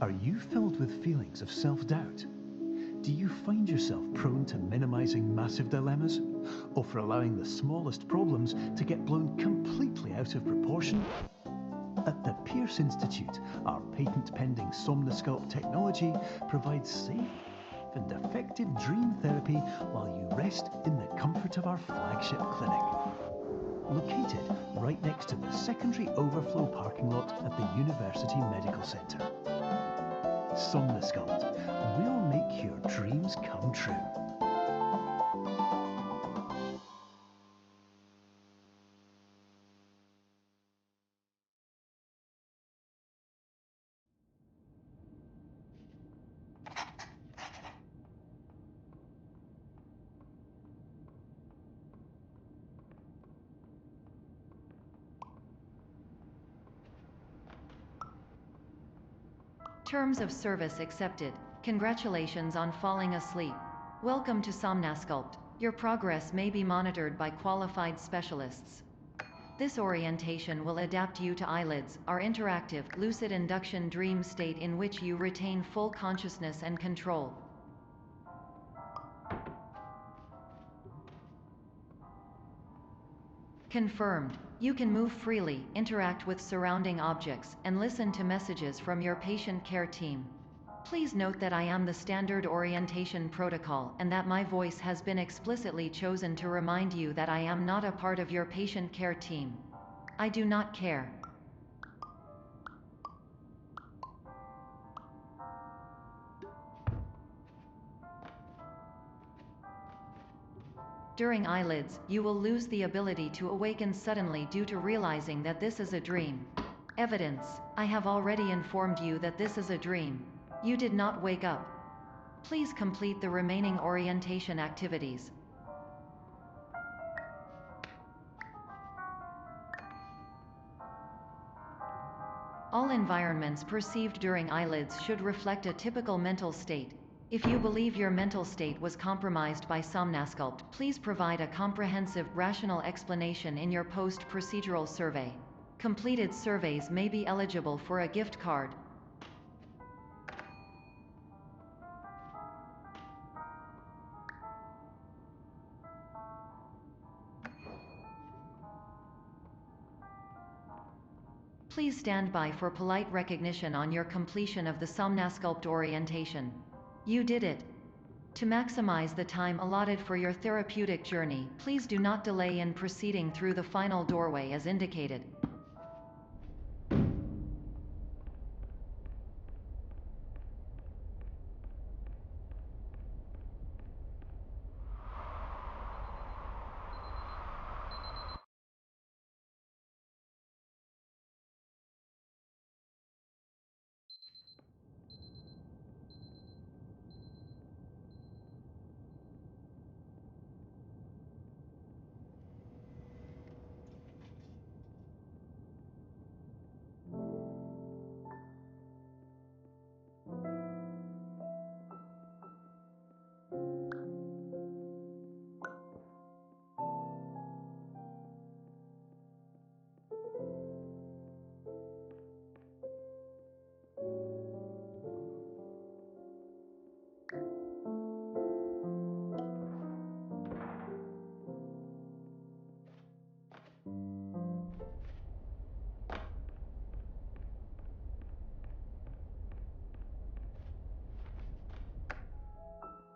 Are you filled with feelings of self-doubt? Do you find yourself prone to minimizing massive dilemmas, or for allowing the smallest problems to get blown completely out of proportion? At the Pierce Institute, our patent-pending Somnosculpt technology provides safe and effective dream therapy while you rest in the comfort of our flagship clinic. Located right next to the secondary overflow parking lot at the University Medical Center. Somnosculpt, we'll make your dreams come true. Terms of service accepted. Congratulations on falling asleep. Welcome to Somnosculpt. Your progress may be monitored by qualified specialists. This orientation will adapt you to eyelids, our interactive, lucid induction dream state in which you retain full consciousness and control. Confirmed. You can move freely, interact with surrounding objects, and listen to messages from your patient care team. Please note that I am the standard orientation protocol and that my voice has been explicitly chosen to remind you that I am not a part of your patient care team. I do not care. During eyelids, you will lose the ability to awaken suddenly due to realizing that this is a dream. Evidence: I have already informed you that this is a dream. You did not wake up. Please complete the remaining orientation activities. All environments perceived during eyelids should reflect a typical mental state. If you believe your mental state was compromised by Somnosculpt, please provide a comprehensive, rational explanation in your post-procedural survey. Completed surveys may be eligible for a gift card. Please stand by for polite recognition on your completion of the Somnosculpt orientation. You did it. To maximize the time allotted for your therapeutic journey, please do not delay in proceeding through the final doorway as indicated.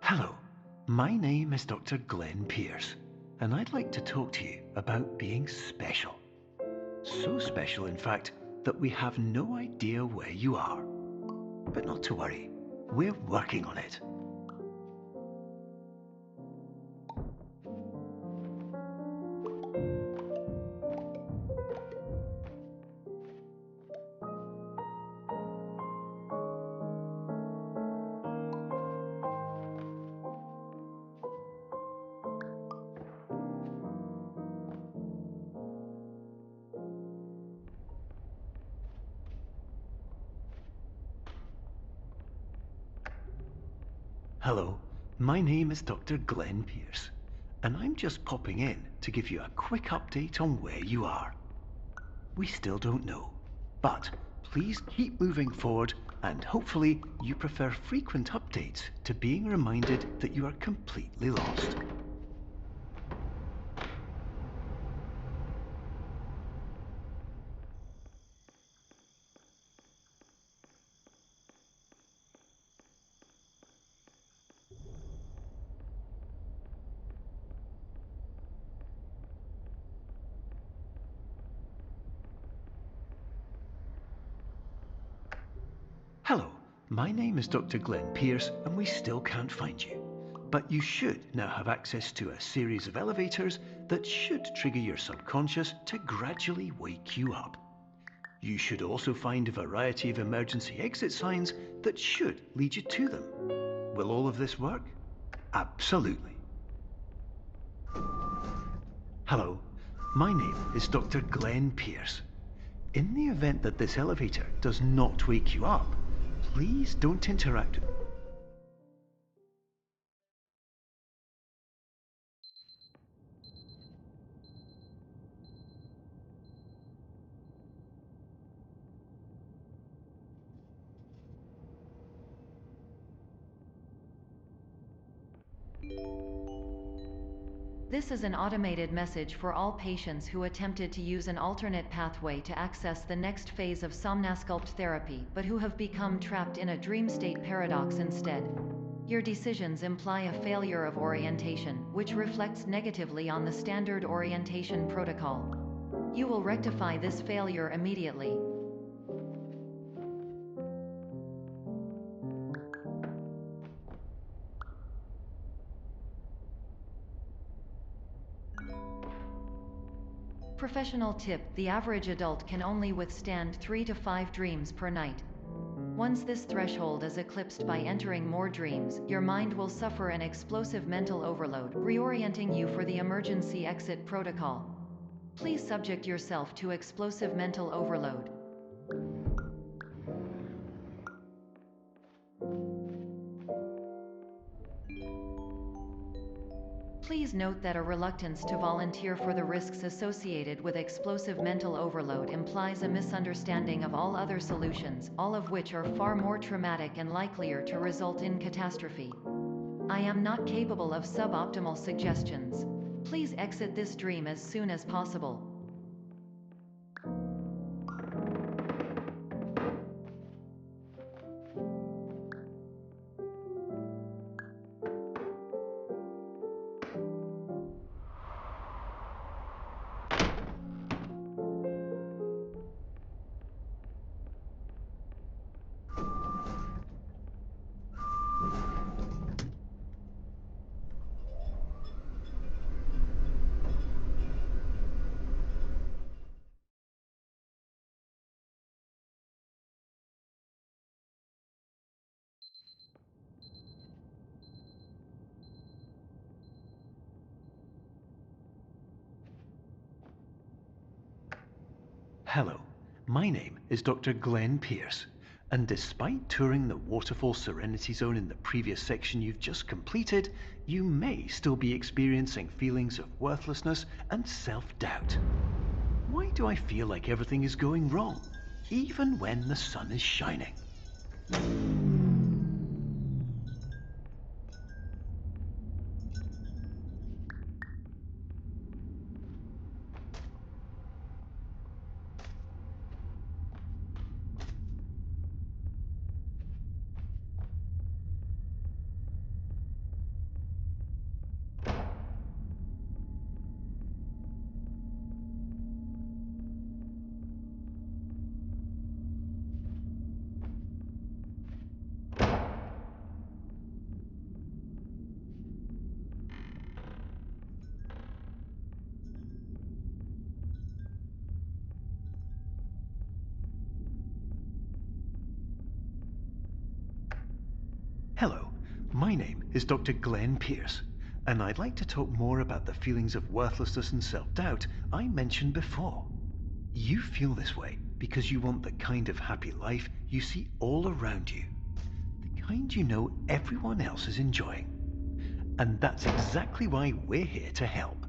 Hello, my name is Dr. Glenn Pierce, and I'd like to talk to you about being special. So special, in fact, that we have no idea where you are. But not to worry, we're working on it. Hello, my name is Dr. Glenn Pierce, and I'm just popping in to give you a quick update on where you are. We still don't know, but Please keep moving forward, and hopefully you prefer frequent updates to being reminded that you are completely lost. Hello, my name is Dr. Glenn Pierce, and we still can't find you. But you should now have access to a series of elevators that should trigger your subconscious to gradually wake you up. You should also find a variety of emergency exit signs that should lead you to them. Will all of this work? Absolutely. Hello, my name is Dr. Glenn Pierce. In the event that this elevator does not wake you up, please don't interact. This is an automated message for all patients who attempted to use an alternate pathway to access the next phase of Somnasculpt therapy, but who have become trapped in a dream state paradox instead. Your decisions imply a failure of orientation, which reflects negatively on the standard orientation protocol. You will rectify this failure immediately. Professional tip: the average adult can only withstand 3 to 5 dreams per night. Once this threshold is eclipsed by entering more dreams, your mind will suffer an explosive mental overload, reorienting you for the emergency exit protocol. Please subject yourself to explosive mental overload. Please note that a reluctance to volunteer for the risks associated with explosive mental overload implies a misunderstanding of all other solutions, all of which are far more traumatic and likelier to result in catastrophe. I am not capable of suboptimal suggestions. Please exit this dream as soon as possible. Hello, my name is Dr. Glenn Pierce, and despite touring the Waterfall Serenity Zone in the previous section you've just completed, you may still be experiencing feelings of worthlessness and self-doubt. Why do I feel like everything is going wrong, even when the sun is shining? Hello, my name is Dr. Glenn Pierce, and I'd like to talk more about the feelings of worthlessness and self-doubt I mentioned before. You feel this way because you want the kind of happy life you see all around you, the kind you know everyone else is enjoying. And that's exactly why we're here to help.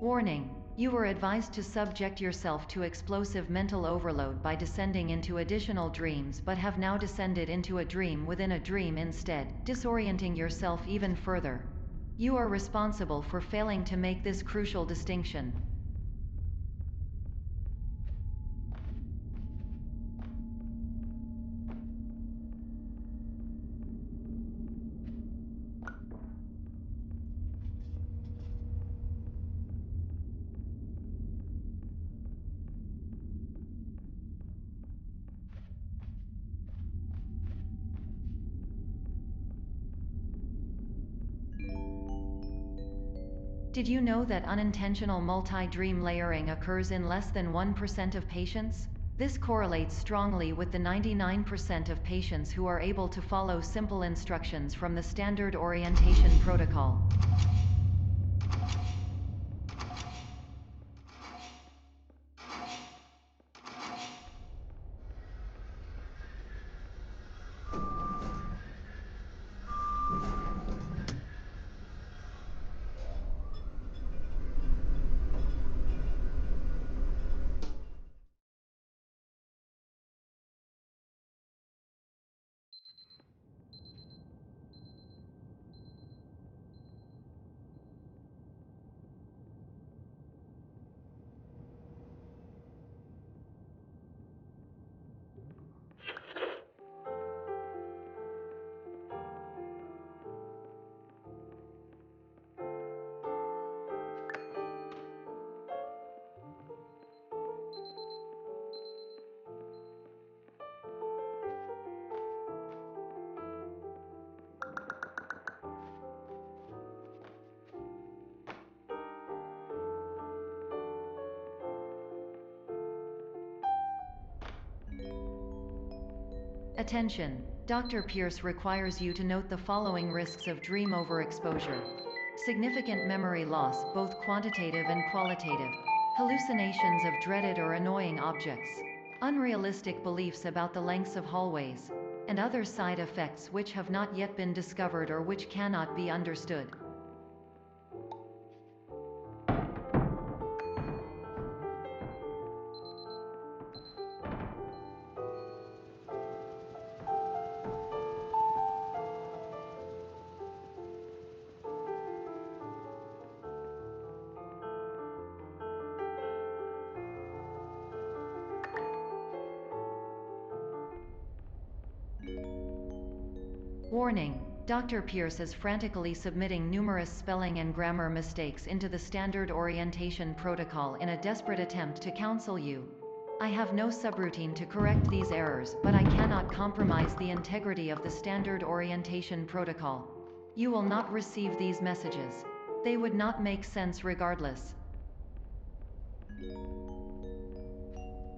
Warning: you were advised to subject yourself to explosive mental overload by descending into additional dreams, but have now descended into a dream within a dream instead, disorienting yourself even further. You are responsible for failing to make this crucial distinction. Did you know that unintentional multi-dream layering occurs in less than 1% of patients? This correlates strongly with the 99% of patients who are able to follow simple instructions from the standard orientation protocol. Attention! Dr. Pierce requires you to note the following risks of dream overexposure. Significant memory loss, both quantitative and qualitative. Hallucinations of dreaded or annoying objects. Unrealistic beliefs about the lengths of hallways. And other side effects which have not yet been discovered or which cannot be understood. Warning: Dr. Pierce is frantically submitting numerous spelling and grammar mistakes into the standard orientation protocol in a desperate attempt to counsel you. I have no subroutine to correct these errors, but I cannot compromise the integrity of the standard orientation protocol. You will not receive these messages. They would not make sense regardless.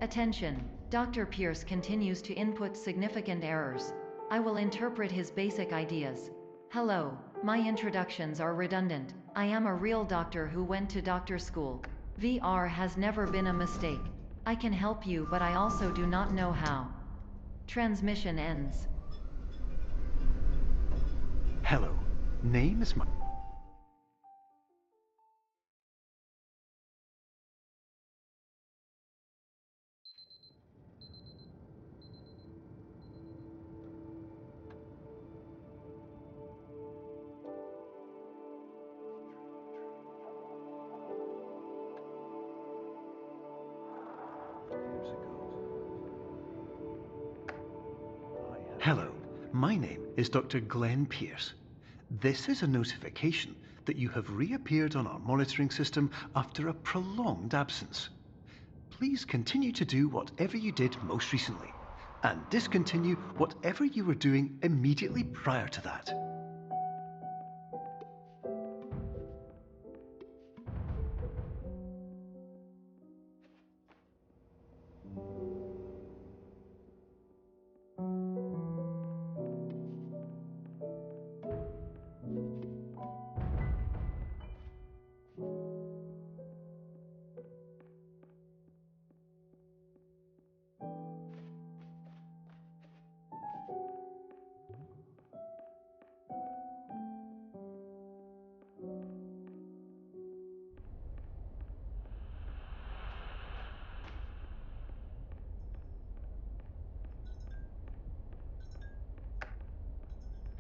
Attention! Dr. Pierce continues to input significant errors. I will interpret his basic ideas. Hello, my introductions are redundant. I am a real doctor who went to doctor school. VR has never been a mistake. I can help you, but I also do not know how. Transmission ends. Hello, name is Hello, my name is Dr. Glenn Pierce. This is a notification that you have reappeared on our monitoring system after a prolonged absence. Please continue to do whatever you did most recently, and discontinue whatever you were doing immediately prior to that.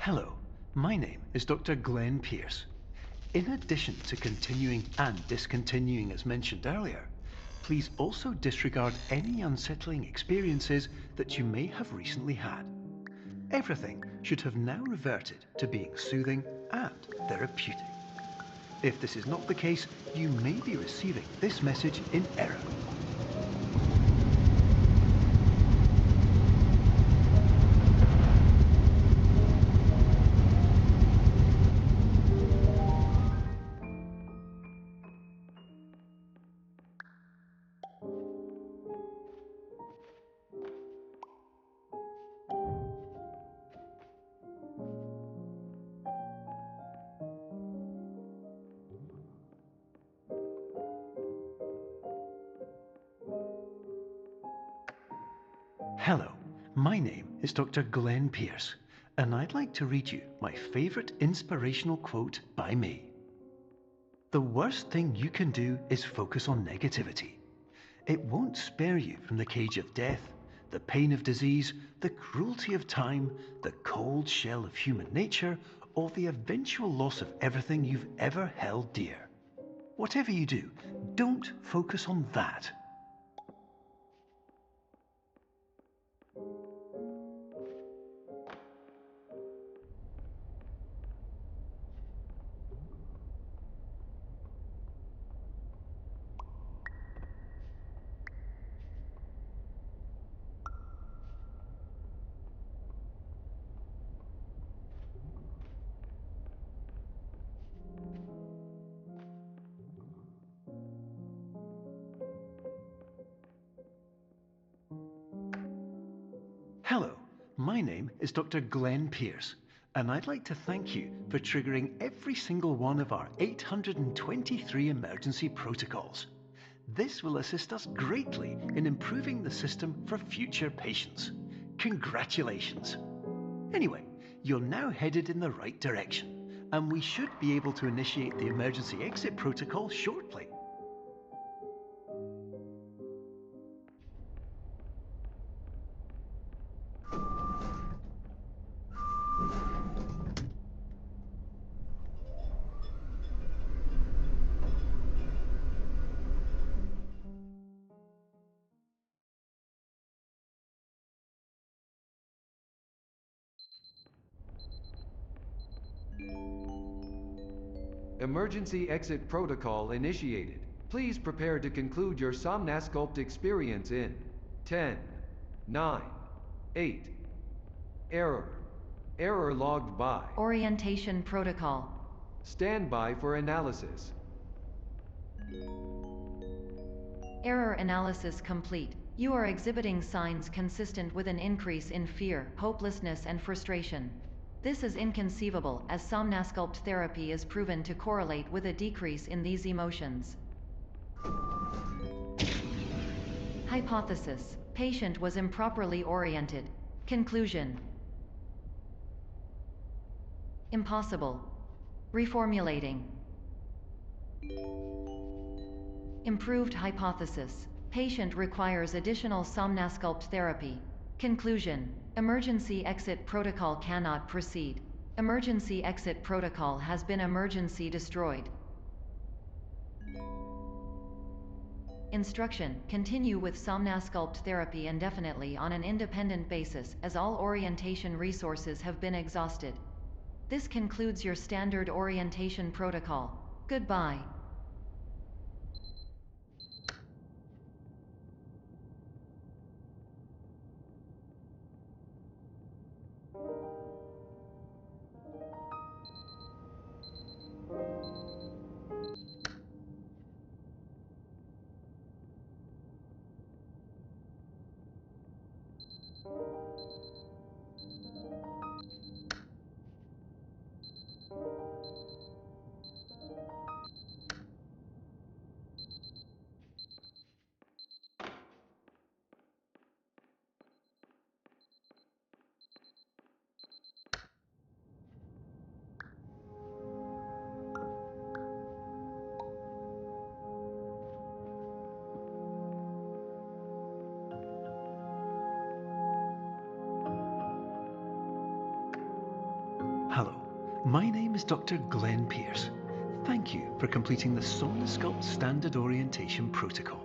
Hello, my name is Dr. Glenn Pierce. In addition to continuing and discontinuing as mentioned earlier, please also disregard any unsettling experiences that you may have recently had. Everything should have now reverted to being soothing and therapeutic. If this is not the case, you may be receiving this message in error. Hello, my name is Dr. Glenn Pierce, and I'd like to read you my favourite inspirational quote by me. The worst thing you can do is focus on negativity. It won't spare you from the cage of death, the pain of disease, the cruelty of time, the cold shell of human nature, or the eventual loss of everything you've ever held dear. Whatever you do, don't focus on that. Hello, my name is Dr. Glenn Pierce, and I'd like to thank you for triggering every single one of our 823 emergency protocols. This will assist us greatly in improving the system for future patients. Congratulations! Anyway, you're now headed in the right direction, and we should be able to initiate the emergency exit protocol shortly. Emergency exit protocol initiated. Please prepare to conclude your Somnasculpt experience in 10, 9, 8. Error. Error logged by. Orientation protocol. Stand by for analysis. Error analysis complete. You are exhibiting signs consistent with an increase in fear, hopelessness, and frustration. This is inconceivable, as Somnasculpt therapy is proven to correlate with a decrease in these emotions. Hypothesis: patient was improperly oriented. Conclusion: impossible. Reformulating. Improved hypothesis: patient requires additional Somnasculpt therapy. Conclusion: emergency exit protocol cannot proceed. Emergency exit protocol has been emergency destroyed. Instruction: continue with Somnasculpt therapy indefinitely on an independent basis, as all orientation resources have been exhausted. This concludes your standard orientation protocol. Goodbye. Hello, my name is Dr. Glenn Pierce. Thank you for completing the Somnosculpt Standard Orientation Protocol.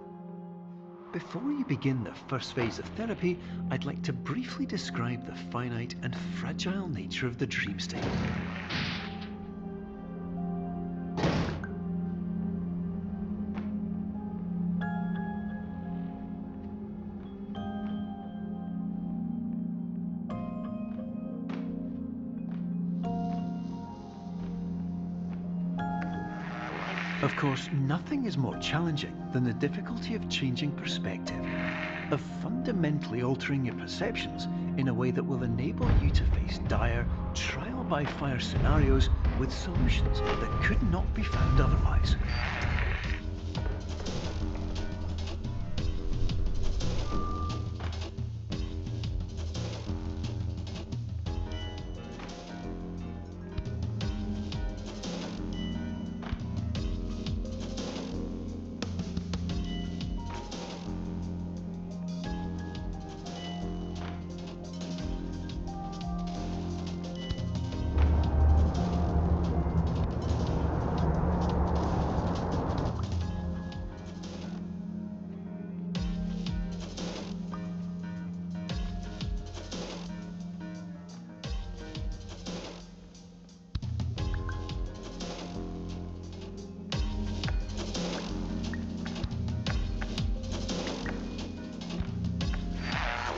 Before you begin the first phase of therapy, I'd like to briefly describe the finite and fragile nature of the dream state. Of course, nothing is more challenging than the difficulty of changing perspective, of fundamentally altering your perceptions in a way that will enable you to face dire, trial-by-fire scenarios with solutions that could not be found otherwise.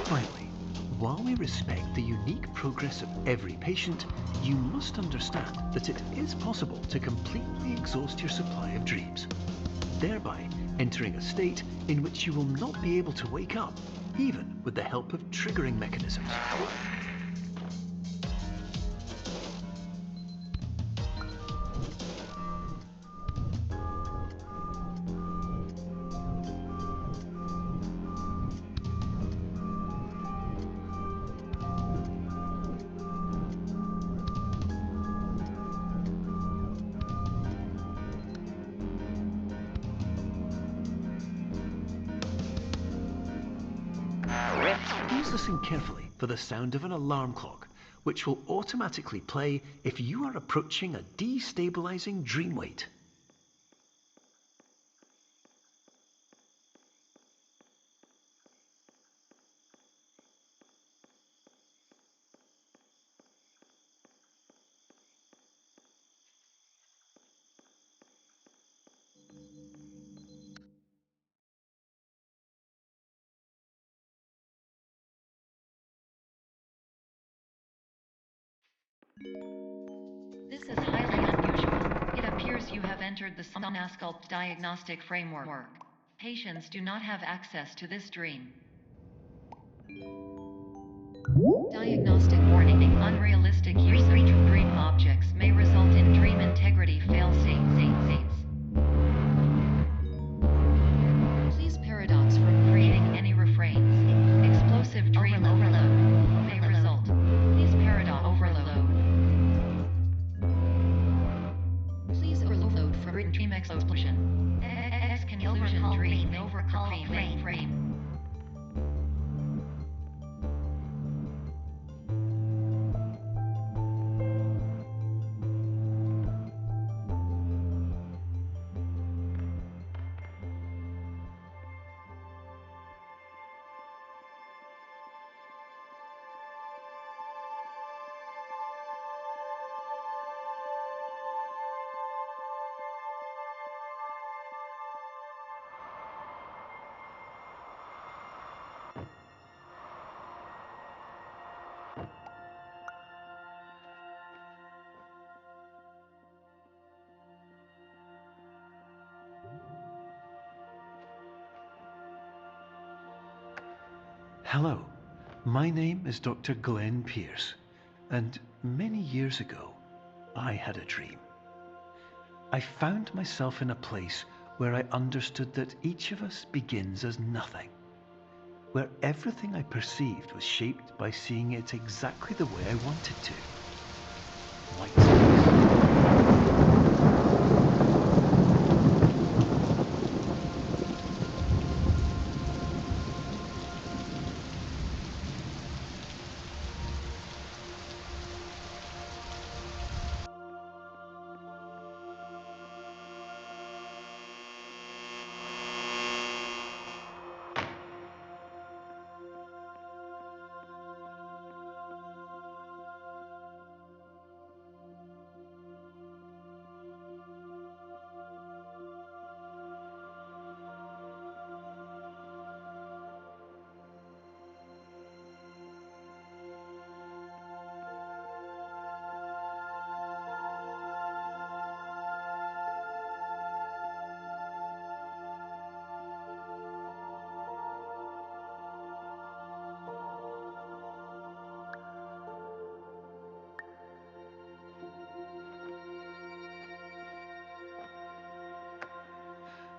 Finally, while we respect the unique progress of every patient, you must understand that it is possible to completely exhaust your supply of dreams, thereby entering a state in which you will not be able to wake up, even with the help of triggering mechanisms. Please listen carefully for the sound of an alarm clock, which will automatically play if you are approaching a destabilizing dream weight. This is highly unusual. It appears you have entered the Somnosculpt diagnostic framework. Patients do not have access to this dream. Diagnostic warning. Unrealistic use of dream objects may result in dream integrity fail-states. Please paradox from creating any refrains. Explosive dream overload may result. Please paradox overload. Please overload from dream explosion. Exclusion dream overcall frame. Hello, my name is Dr. Glenn Pierce, and many years ago, I had a dream. I found myself in a place where I understood that each of us begins as nothing, where everything I perceived was shaped by seeing it exactly the way I wanted to. White space.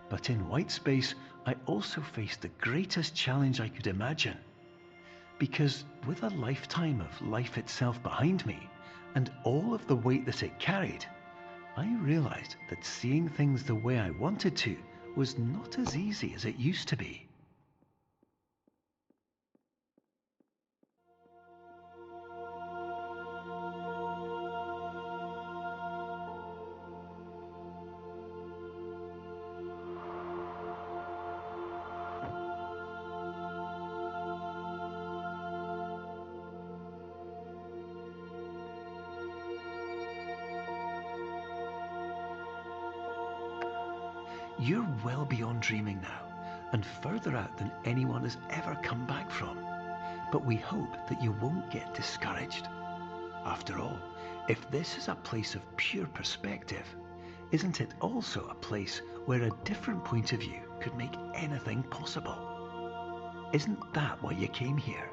But in white space, I also faced the greatest challenge I could imagine. Because with a lifetime of life itself behind me, and all of the weight that it carried, I realized that seeing things the way I wanted to was not as easy as it used to be. You're well beyond dreaming now, and further out than anyone has ever come back from. But we hope that you won't get discouraged. After all, if this is a place of pure perspective, isn't it also a place where a different point of view could make anything possible? Isn't that why you came here?